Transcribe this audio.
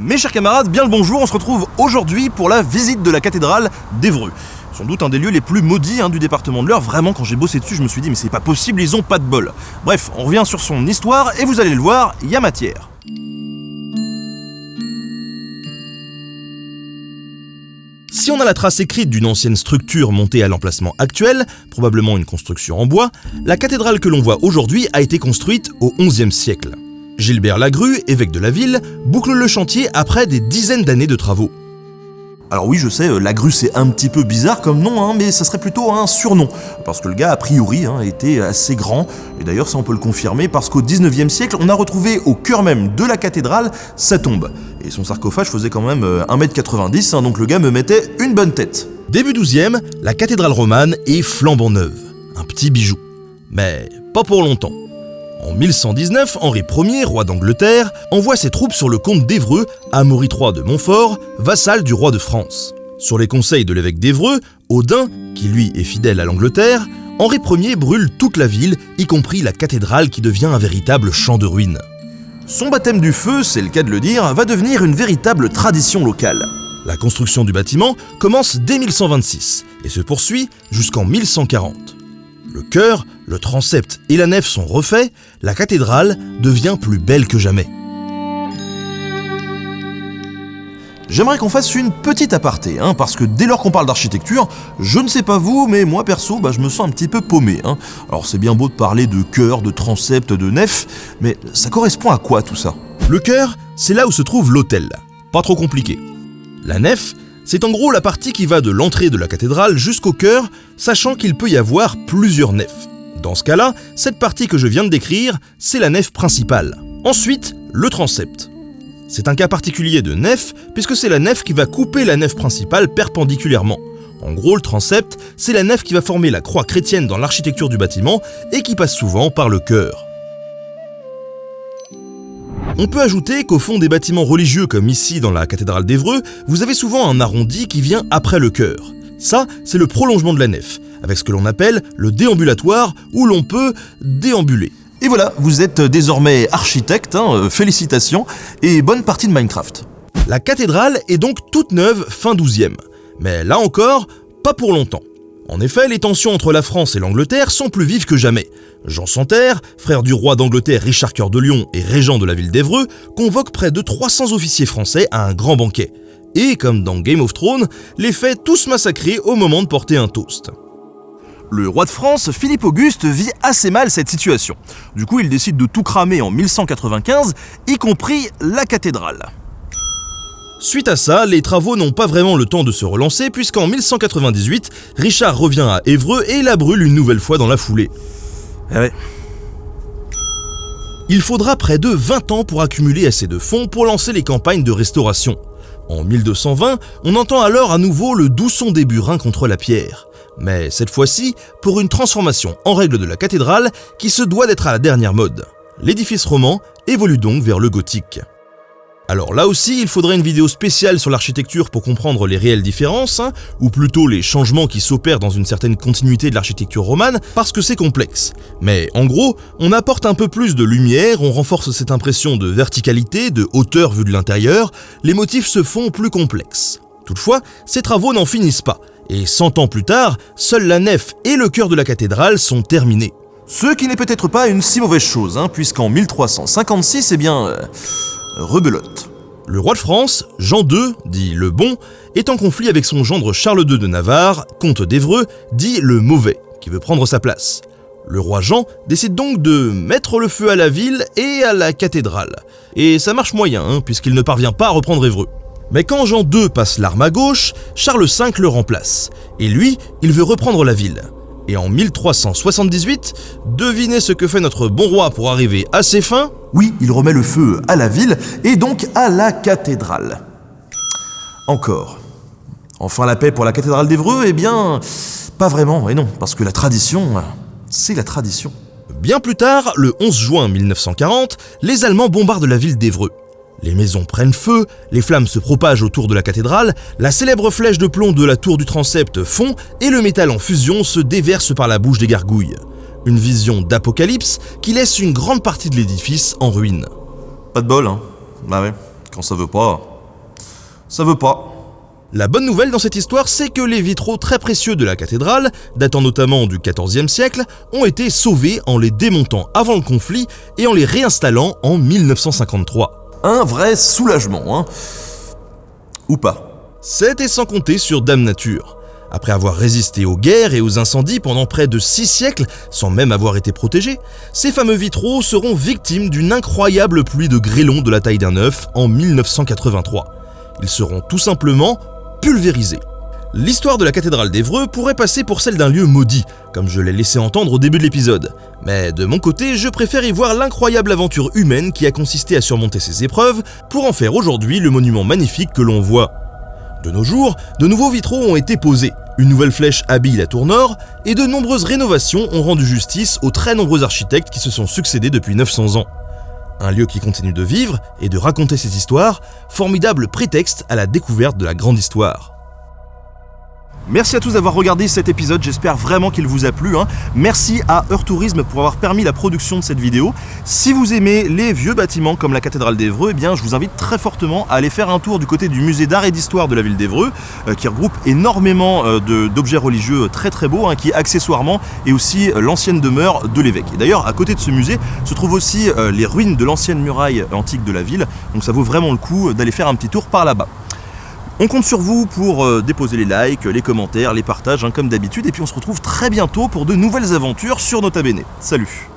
Mes chers camarades, bien le bonjour, on se retrouve aujourd'hui pour la visite de la cathédrale d'Évreux. Sans doute un des lieux les plus maudits du département de l'Eure. Vraiment, quand j'ai bossé dessus, je me suis dit mais c'est pas possible, ils ont pas de bol. Bref, on revient sur son histoire et vous allez le voir, il y a matière. Si on a la trace écrite d'une ancienne structure montée à l'emplacement actuel, probablement une construction en bois, la cathédrale que l'on voit aujourd'hui a été construite au XIe siècle. Gilbert Lagrue, évêque de la ville, boucle le chantier après des dizaines d'années de travaux. Alors oui, je sais, Lagrue c'est un petit peu bizarre comme nom, mais ça serait plutôt un surnom, parce que le gars a priori était assez grand, et d'ailleurs ça on peut le confirmer, parce qu'au XIXe siècle, on a retrouvé au cœur même de la cathédrale sa tombe, et son sarcophage faisait quand même 1,90 m, donc le gars me mettait une bonne tête. Début XIIe, la cathédrale romane est flambant neuve, un petit bijou, mais pas pour longtemps. En 1119, Henri Ier, roi d'Angleterre, envoie ses troupes sur le comte d'Évreux, Amaury III de Montfort, vassal du roi de France. Sur les conseils de l'évêque d'Évreux, Odin, qui lui est fidèle à l'Angleterre, Henri Ier brûle toute la ville, y compris la cathédrale qui devient un véritable champ de ruines. Son baptême du feu, c'est le cas de le dire, va devenir une véritable tradition locale. La construction du bâtiment commence dès 1126 et se poursuit jusqu'en 1140. Le chœur, le transept et la nef sont refaits, la cathédrale devient plus belle que jamais. J'aimerais qu'on fasse une petite aparté, parce que dès lors qu'on parle d'architecture, je ne sais pas vous, mais moi perso, je me sens un petit peu paumé. Alors c'est bien beau de parler de chœur, de transept, de nef, mais ça correspond à quoi tout ça? Le chœur, c'est là où se trouve l'autel. Pas trop compliqué. La nef, c'est en gros la partie qui va de l'entrée de la cathédrale jusqu'au chœur, sachant qu'il peut y avoir plusieurs nefs. Dans ce cas-là, cette partie que je viens de décrire, c'est la nef principale. Ensuite, le transept. C'est un cas particulier de nef, puisque c'est la nef qui va couper la nef principale perpendiculairement. En gros, le transept, c'est la nef qui va former la croix chrétienne dans l'architecture du bâtiment et qui passe souvent par le chœur. On peut ajouter qu'au fond des bâtiments religieux comme ici dans la cathédrale d'Évreux, vous avez souvent un arrondi qui vient après le chœur. Ça, c'est le prolongement de la nef, avec ce que l'on appelle le déambulatoire, où l'on peut déambuler. Et voilà, vous êtes désormais architecte, félicitations, et bonne partie de Minecraft. La cathédrale est donc toute neuve fin XIIe, mais là encore, pas pour longtemps. En effet, les tensions entre la France et l'Angleterre sont plus vives que jamais. Jean Santerre, frère du roi d'Angleterre Richard Cœur de Lion et régent de la ville d'Évreux, convoque près de 300 officiers français à un grand banquet. Et comme dans Game of Thrones, les fait tous massacrer au moment de porter un toast. Le roi de France, Philippe Auguste, vit assez mal cette situation. Du coup, il décide de tout cramer en 1195, y compris la cathédrale. Suite à ça, les travaux n'ont pas vraiment le temps de se relancer puisqu'en 1198, Richard revient à Évreux et la brûle une nouvelle fois dans la foulée. Il faudra près de 20 ans pour accumuler assez de fonds pour lancer les campagnes de restauration. En 1220, on entend alors à nouveau le doux son des burins contre la pierre. Mais cette fois-ci, pour une transformation en règle de la cathédrale qui se doit d'être à la dernière mode. L'édifice roman évolue donc vers le gothique. Alors là aussi, il faudrait une vidéo spéciale sur l'architecture pour comprendre les réelles différences, ou plutôt les changements qui s'opèrent dans une certaine continuité de l'architecture romane, parce que c'est complexe. Mais en gros, on apporte un peu plus de lumière, on renforce cette impression de verticalité, de hauteur vue de l'intérieur, les motifs se font plus complexes. Toutefois, ces travaux n'en finissent pas, et 100 ans plus tard, seule la nef et le chœur de la cathédrale sont terminés. Ce qui n'est peut-être pas une si mauvaise chose, puisqu'en 1356, rebelote. Le roi de France, Jean II, dit le Bon, est en conflit avec son gendre Charles II de Navarre, comte d'Évreux, dit le Mauvais, qui veut prendre sa place. Le roi Jean décide donc de mettre le feu à la ville et à la cathédrale. Et ça marche moyen, puisqu'il ne parvient pas à reprendre Évreux. Mais quand Jean II passe l'arme à gauche, Charles V le remplace. Et lui, il veut reprendre la ville. Et en 1378, devinez ce que fait notre bon roi pour arriver à ses fins? Oui, il remet le feu à la ville et donc à la cathédrale. Encore. Enfin la paix pour la cathédrale d'Évreux? Pas vraiment, et non, parce que la tradition, c'est la tradition. Bien plus tard, le 11 juin 1940, les Allemands bombardent la ville d'Évreux. Les maisons prennent feu, les flammes se propagent autour de la cathédrale, la célèbre flèche de plomb de la tour du transept fond et le métal en fusion se déverse par la bouche des gargouilles. Une vision d'apocalypse qui laisse une grande partie de l'édifice en ruine. Pas de bol, Bah ouais, quand ça veut pas... ça veut pas. La bonne nouvelle dans cette histoire, c'est que les vitraux très précieux de la cathédrale, datant notamment du XIVe siècle, ont été sauvés en les démontant avant le conflit et en les réinstallant en 1953. Un vrai soulagement, hein. Ou pas. C'était sans compter sur Dame Nature. Après avoir résisté aux guerres et aux incendies pendant près de 6 siècles, sans même avoir été protégés, ces fameux vitraux seront victimes d'une incroyable pluie de grêlons de la taille d'un œuf en 1983. Ils seront tout simplement pulvérisés. L'histoire de la cathédrale d'Évreux pourrait passer pour celle d'un lieu maudit, comme je l'ai laissé entendre au début de l'épisode. Mais de mon côté, je préfère y voir l'incroyable aventure humaine qui a consisté à surmonter ces épreuves pour en faire aujourd'hui le monument magnifique que l'on voit. De nos jours, de nouveaux vitraux ont été posés, une nouvelle flèche habille la tour nord, et de nombreuses rénovations ont rendu justice aux très nombreux architectes qui se sont succédés depuis 900 ans. Un lieu qui continue de vivre et de raconter ses histoires, formidable prétexte à la découverte de la grande histoire. Merci à tous d'avoir regardé cet épisode, j'espère vraiment qu'il vous a plu. Merci à Heure Tourisme pour avoir permis la production de cette vidéo. Si vous aimez les vieux bâtiments comme la cathédrale d'Évreux, eh bien, je vous invite très fortement à aller faire un tour du côté du musée d'art et d'histoire de la ville d'Évreux, qui regroupe énormément d'objets religieux très très beaux, qui accessoirement est aussi l'ancienne demeure de l'évêque. Et d'ailleurs, à côté de ce musée se trouvent aussi les ruines de l'ancienne muraille antique de la ville, donc ça vaut vraiment le coup d'aller faire un petit tour par là-bas. On compte sur vous pour déposer les likes, les commentaires, les partages, comme d'habitude, et puis on se retrouve très bientôt pour de nouvelles aventures sur Nota Bene. Salut!